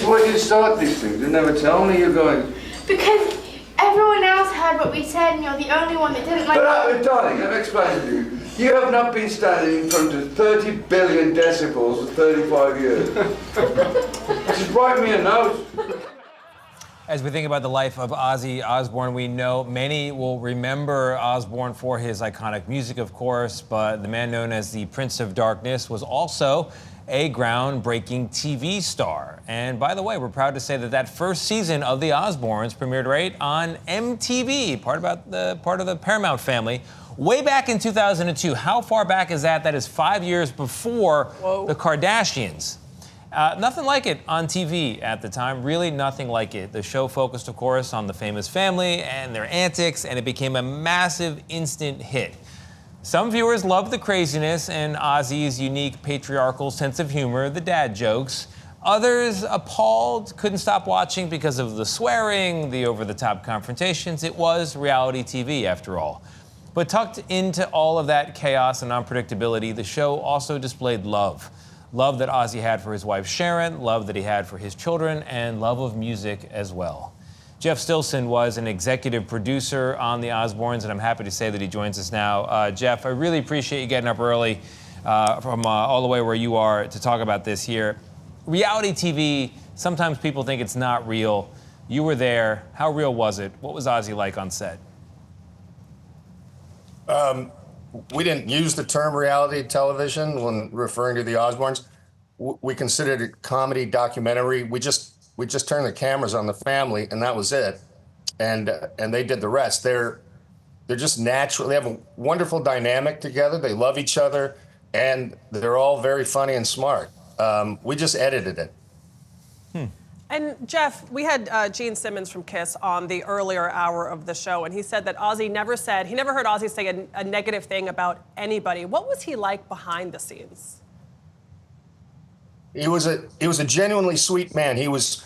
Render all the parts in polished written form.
So why did you start these things? You never tell me you're going. Because everyone else heard what we said and you're the only one that didn't like But darling, let me explain to you. You have not been standing in front of 30 billion decibels for 35 years. Just write me a note. As we think about the life of Ozzy Osbourne, we know many will remember Osbourne for his iconic music, of course, but the man known as the Prince of Darkness was also a groundbreaking TV star. And by the way, we're proud to say that that first season of The Osbournes premiered right on MTV, part of the Paramount family, way back in 2002. How far back is that? That is 5 years before the Kardashians. Nothing like it on TV at the time, really nothing like it. The show focused, of course, on the famous family and their antics, and it became a massive instant hit. Some viewers loved the craziness and Ozzy's unique patriarchal sense of humor, the dad jokes. Others appalled, couldn't stop watching because of the swearing, the over-the-top confrontations. It was reality TV, after all. But tucked into all of that chaos and unpredictability, the show also displayed love. Love that Ozzy had for his wife Sharon, love that he had for his children, and love of music as well. Jeff Stilson was an executive producer on The Osbournes, and I'm happy to say that he joins us now. Jeff, I really appreciate you getting up early from all the way where you are to talk about this here. Reality TV, sometimes people think it's not real. You were there. How real was it? What was Ozzy like on set? We didn't use the term reality television when referring to the Osbournes. We considered it comedy documentary. We just turned the cameras on the family, and that was it. And they did the rest. They're just natural. They have a wonderful dynamic together. They love each other, and they're all very funny and smart. We just edited it. And Jeff, we had Gene Simmons from Kiss on the earlier hour of the show, and he said that Ozzy he never heard Ozzy say a negative thing about anybody. What was he like behind the scenes? He was a genuinely sweet man. He was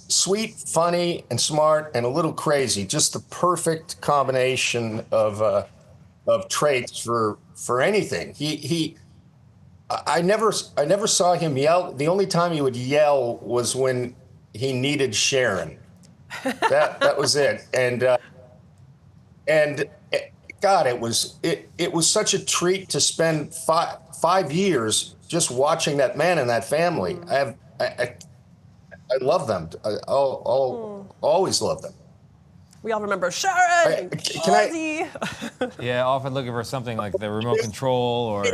sweet, funny, and smart, and a little crazy. Just the perfect combination of traits for anything. I never saw him yell. The only time he would yell was when he needed Sharon. That was it. And God, it was such a treat to spend 5 years just watching that man and that family. I love them. I'll always love them. We all remember Sharon, Ozzy. Yeah, often looking for something like the remote control or,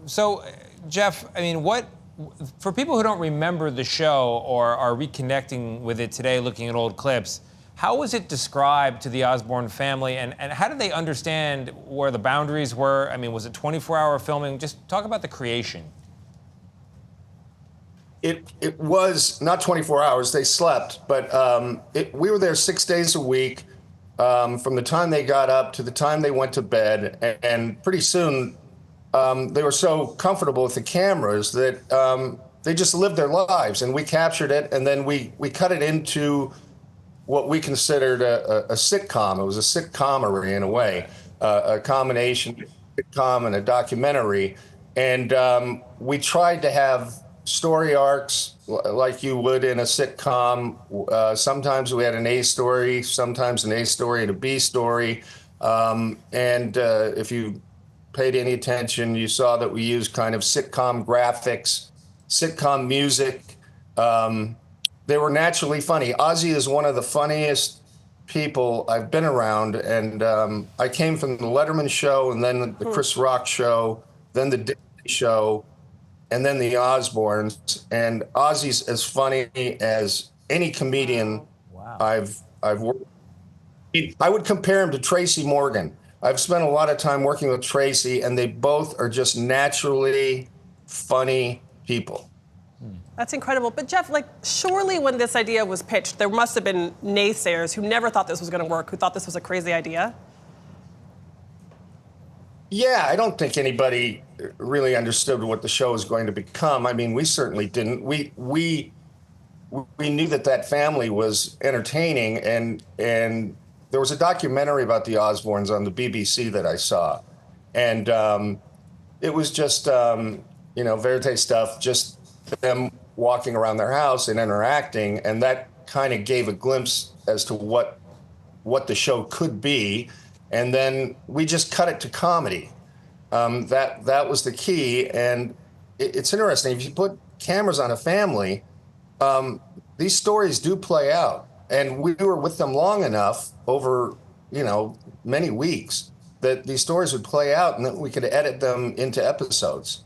So, Jeff, I mean, for people who don't remember the show or are reconnecting with it today, looking at old clips, how was it described to the Osbourne family, and how did they understand where the boundaries were? I mean, was it 24-hour filming? Just talk about the creation. It was not 24 hours. They slept, but we were there 6 days a week from the time they got up to the time they went to bed, and pretty soon they were so comfortable with the cameras that they just lived their lives, and we captured it, and then we cut it into what we considered a sitcom. It was a sitcomery in a way, a combination of sitcom and a documentary. And we tried to have story arcs like you would in a sitcom. Sometimes we had an A story, sometimes an A story and a B story. If you paid any attention, you saw that we used kind of sitcom graphics, sitcom music. They were naturally funny. Ozzy is one of the funniest people I've been around, and I came from the Letterman show, and then the Chris Rock show, then the Disney show, and then the Osbournes. And Ozzy's as funny as any comedian I've worked with. I would compare him to Tracy Morgan. I've spent a lot of time working with Tracy, and they both are just naturally funny people. That's incredible. But Jeff, surely when this idea was pitched, there must have been naysayers who never thought this was going to work, who thought this was a crazy idea. Yeah, I don't think anybody really understood what the show was going to become. I mean, we certainly didn't. We knew that family was entertaining, and there was a documentary about the Osbournes on the BBC that I saw, and it was just verite stuff, just them walking around their house and interacting, and that kind of gave a glimpse as to what the show could be. And then we just cut it to comedy. That was the key. And it's interesting, if you put cameras on a family, these stories do play out. And we were with them long enough, over, many weeks, that these stories would play out and that we could edit them into episodes.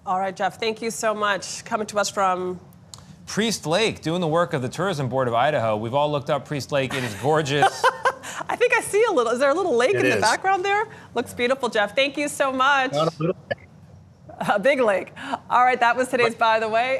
All right, Jeff, thank you so much. Coming to us from Priest Lake, doing the work of the Tourism Board of Idaho. We've all looked up Priest Lake. It is gorgeous. I think I see a little. Is there a little lake in is. the background there? Looks beautiful, Jeff. Thank you so much. Not a little. A big lake. All right, that was today's By the Way.